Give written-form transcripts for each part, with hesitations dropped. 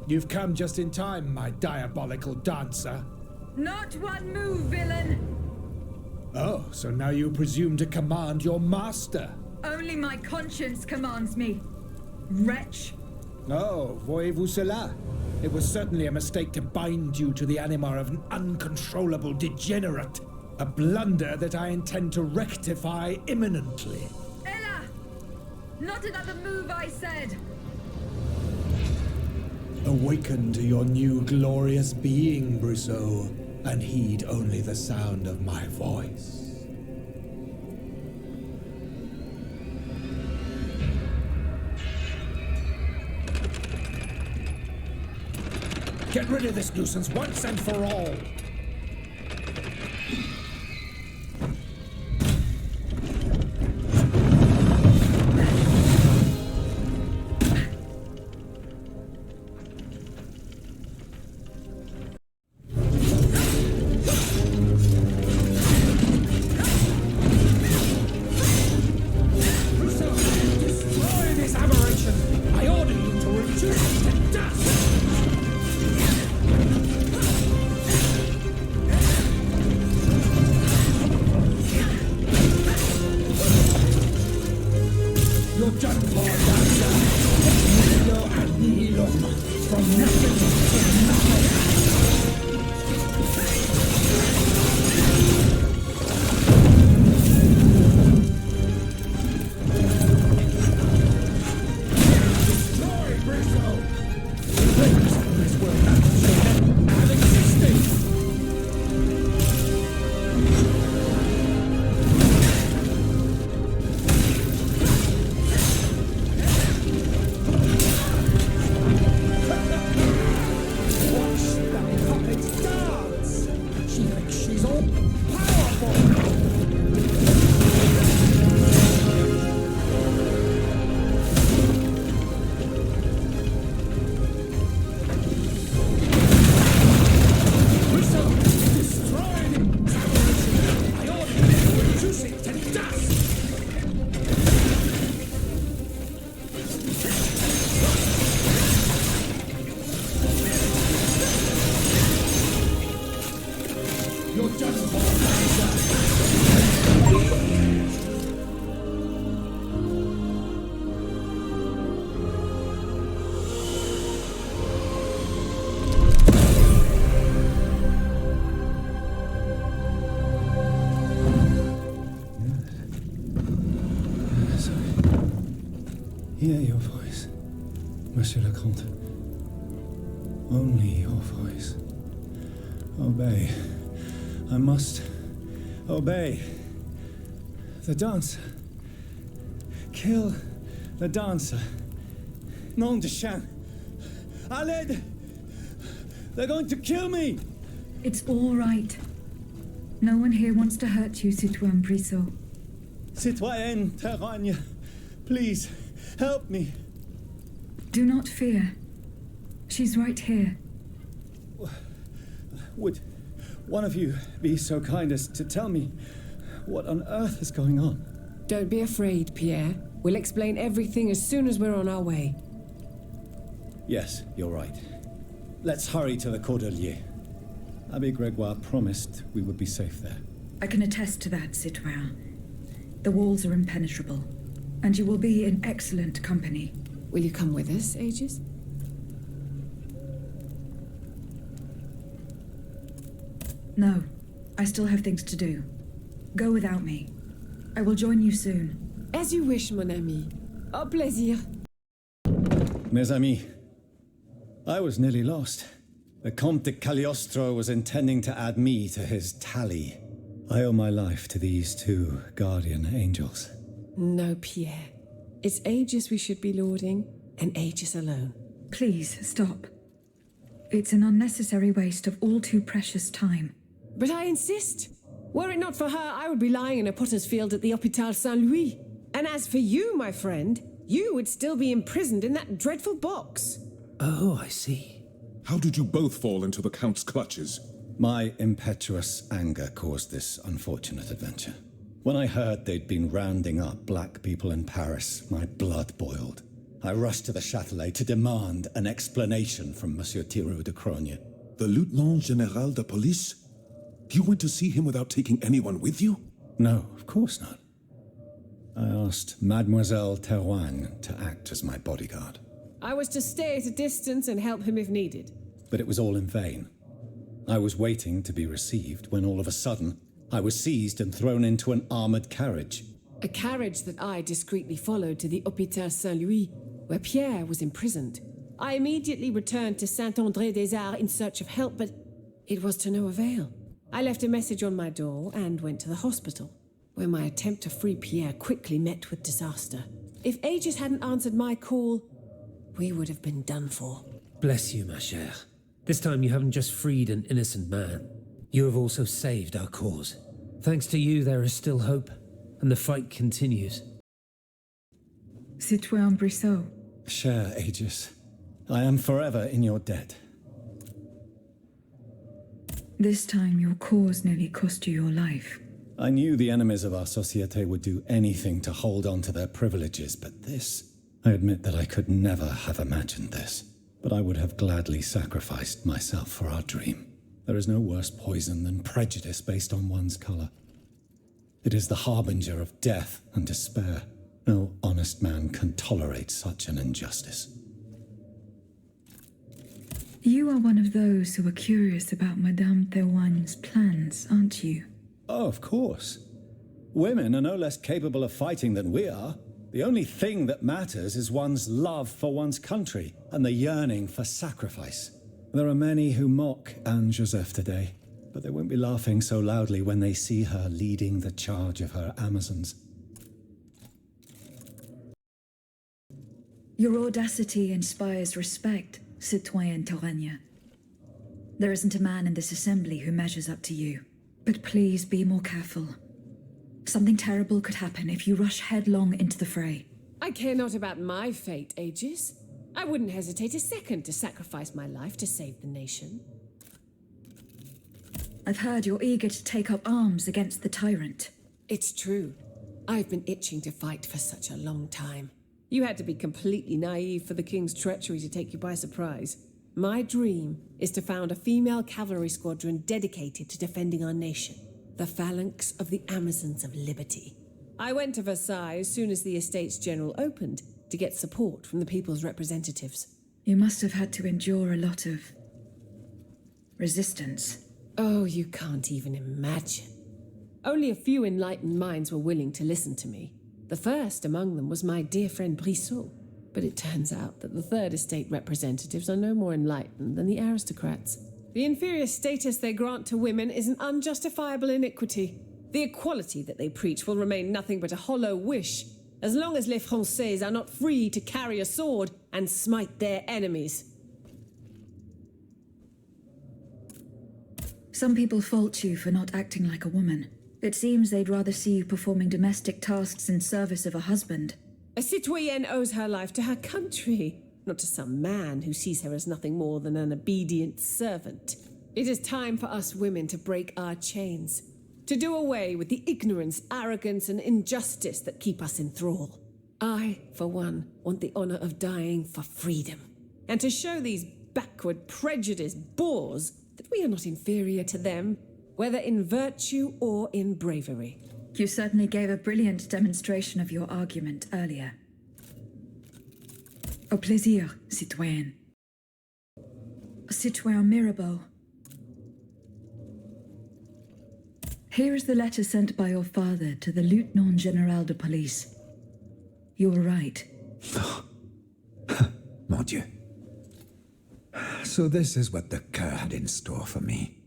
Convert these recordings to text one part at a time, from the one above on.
You've come just in time, my diabolical dancer. Not one move, villain! Oh, so now you presume to command your master? Only my conscience commands me. Wretch. Oh, voyez-vous cela? It was certainly a mistake to bind you to the anima of an uncontrollable degenerate. A blunder that I intend to rectify imminently. Ella! Not another move, I said! Awaken to your new glorious being, Brusseau, and heed only the sound of my voice. Get rid of this nuisance once and for all! Hear your voice, Monsieur le Comte. Only your voice. Obey. I must obey. The dancer. Kill the dancer. Nom de chien. Alliés! They're going to kill me! It's all right. No one here wants to hurt you, Citoyen Brissot. Citoyenne Terragne, please, help me. Do not fear. She's right here. Would one of you be so kind as to tell me what on earth is going on? Don't be afraid, Pierre. We'll explain everything as soon as we're on our way. Yes, you're right. Let's hurry to the Cordelier. Abbé Gregoire promised we would be safe there. I can attest to that, Citoyen. The walls are impenetrable, and you will be in excellent company. Will you come with us, Aegis? No, I still have things to do. Go without me. I will join you soon. As you wish, mon ami. Au plaisir. Mes amis, I was nearly lost. The Comte de Cagliostro was intending to add me to his tally. I owe my life to these two guardian angels. No, Pierre. It's Aegis we should be lauding, and Aegis alone. Please, stop. It's an unnecessary waste of all too precious time. But I insist. Were it not for her, I would be lying in a potter's field at the Hôpital Saint-Louis. And as for you, my friend, you would still be imprisoned in that dreadful box. Oh, I see. How did you both fall into the Count's clutches? My impetuous anger caused this unfortunate adventure. When I heard they'd been rounding up black people in Paris, my blood boiled. I rushed to the Châtelet to demand an explanation from Monsieur Thiroux de Croisent. The Lieutenant General de Police? You went to see him without taking anyone with you? No, of course not. I asked Mademoiselle Terwang to act as my bodyguard. I was to stay at a distance and help him if needed. But it was all in vain. I was waiting to be received when all of a sudden, I was seized and thrown into an armored carriage. A carriage that I discreetly followed to the Hôpital Saint-Louis, where Pierre was imprisoned. I immediately returned to Saint-André-des-Arts in search of help, but it was to no avail. I left a message on my door and went to the hospital, where my attempt to free Pierre quickly met with disaster. If Aegis hadn't answered my call, we would have been done for. Bless you, ma chère. This time you haven't just freed an innocent man. You have also saved our cause. Thanks to you, there is still hope, and the fight continues. Citoyen Brissot. Cher Aegis, I am forever in your debt. This time your cause nearly cost you your life. I knew the enemies of our société would do anything to hold on to their privileges, but this... I admit that I could never have imagined this, but I would have gladly sacrificed myself for our dream. There is no worse poison than prejudice based on one's color. It is the harbinger of death and despair. No honest man can tolerate such an injustice. You are one of those who are curious about Madame Terwang's plans, aren't you? Oh, of course. Women are no less capable of fighting than we are. The only thing that matters is one's love for one's country and the yearning for sacrifice. There are many who mock Anne-Joseph today, but they won't be laughing so loudly when they see her leading the charge of her Amazons. Your audacity inspires respect, Citoyen Terwang. There isn't a man in this assembly who measures up to you. But please be more careful. Something terrible could happen if you rush headlong into the fray. I care not about my fate, Aegis. I wouldn't hesitate a second to sacrifice my life to save the nation. I've heard you're eager to take up arms against the tyrant. It's true. I've been itching to fight for such a long time. You had to be completely naive for the king's treachery to take you by surprise. My dream is to found a female cavalry squadron dedicated to defending our nation. The phalanx of the Amazons of Liberty. I went to Versailles as soon as the Estates General opened to get support from the people's representatives. You must have had to endure a lot of... resistance. Oh, you can't even imagine. Only a few enlightened minds were willing to listen to me. The first among them was my dear friend Brissot. But it turns out that the Third Estate representatives are no more enlightened than the aristocrats. The inferior status they grant to women is an unjustifiable iniquity. The equality that they preach will remain nothing but a hollow wish, as long as les Français are not free to carry a sword and smite their enemies. Some people fault you for not acting like a woman. It seems they'd rather see you performing domestic tasks in service of a husband. A citoyenne owes her life to her country, not to some man who sees her as nothing more than an obedient servant. It is time for us women to break our chains, to do away with the ignorance, arrogance, and injustice that keep us in thrall. I, for one, want the honor of dying for freedom, and to show these backward, prejudiced boors that we are not inferior to them, whether in virtue or in bravery. You certainly gave a brilliant demonstration of your argument earlier. Au plaisir, citoyenne. Citoyen Mirabeau. Here is the letter sent by your father to the Lieutenant General de Police. You were right. Mon Dieu. So this is what the Coeur had in store for me.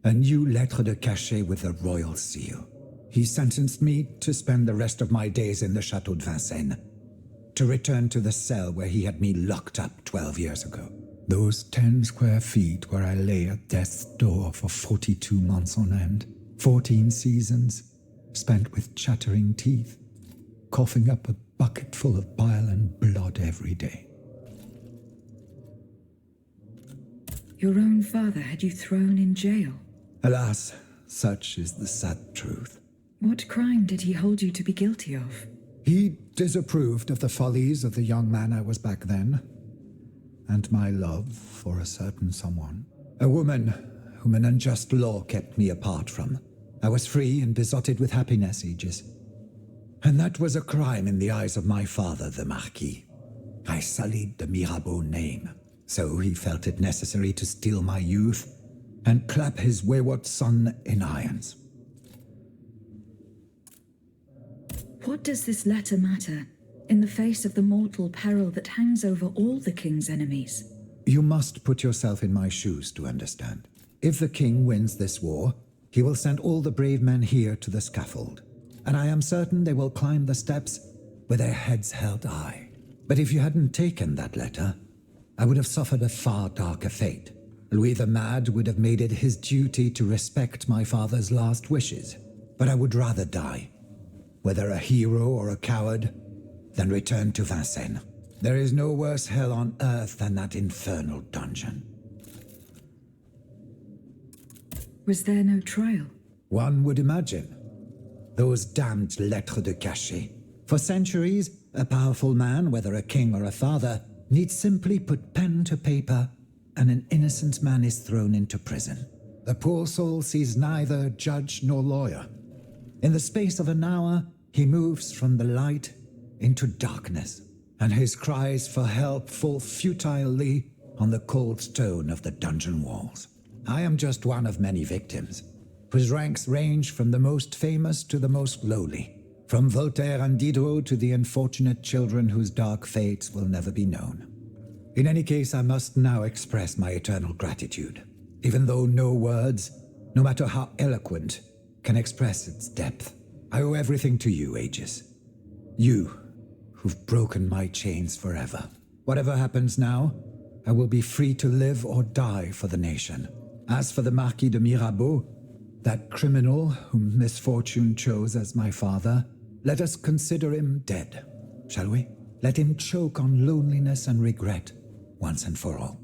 A new lettre de cachet with a royal seal. He sentenced me to spend the rest of my days in the Château de Vincennes, to return to the cell where he had me locked up 12 years ago. Those 10 square feet where I lay at death's door for 42 months on end, 14 seasons, spent with chattering teeth, coughing up a bucket full of bile and blood every day. Your own father had you thrown in jail. Alas, such is the sad truth. What crime did he hold you to be guilty of? He disapproved of the follies of the young man I was back then, and my love for a certain someone. A woman whom an unjust law kept me apart from. I was free and besotted with happiness, Aegis. And that was a crime in the eyes of my father, the Marquis. I sullied the Mirabeau name, so he felt it necessary to steal my youth and clap his wayward son in irons. What does this letter matter, in the face of the mortal peril that hangs over all the king's enemies? You must put yourself in my shoes to understand. If the king wins this war, he will send all the brave men here to the scaffold, and I am certain they will climb the steps with their heads held high. But if you hadn't taken that letter, I would have suffered a far darker fate. Louis the Mad would have made it his duty to respect my father's last wishes, but I would rather die, whether a hero or a coward, than return to Vincennes. There is no worse hell on earth than that infernal dungeon. Was there no trial? One would imagine. Those damned lettres de cachet. For centuries, a powerful man, whether a king or a father, needs simply put pen to paper, and an innocent man is thrown into prison. The poor soul sees neither judge nor lawyer. In the space of an hour, he moves from the light into darkness, and his cries for help fall futilely on the cold stone of the dungeon walls. I am just one of many victims, whose ranks range from the most famous to the most lowly, from Voltaire and Diderot to the unfortunate children whose dark fates will never be known. In any case, I must now express my eternal gratitude, even though no words, no matter how eloquent, can express its depth. I owe everything to you, Aegis. You, who've broken my chains forever. Whatever happens now, I will be free to live or die for the nation. As for the Marquis de Mirabeau, that criminal whom misfortune chose as my father, let us consider him dead, shall we? Let him choke on loneliness and regret once and for all.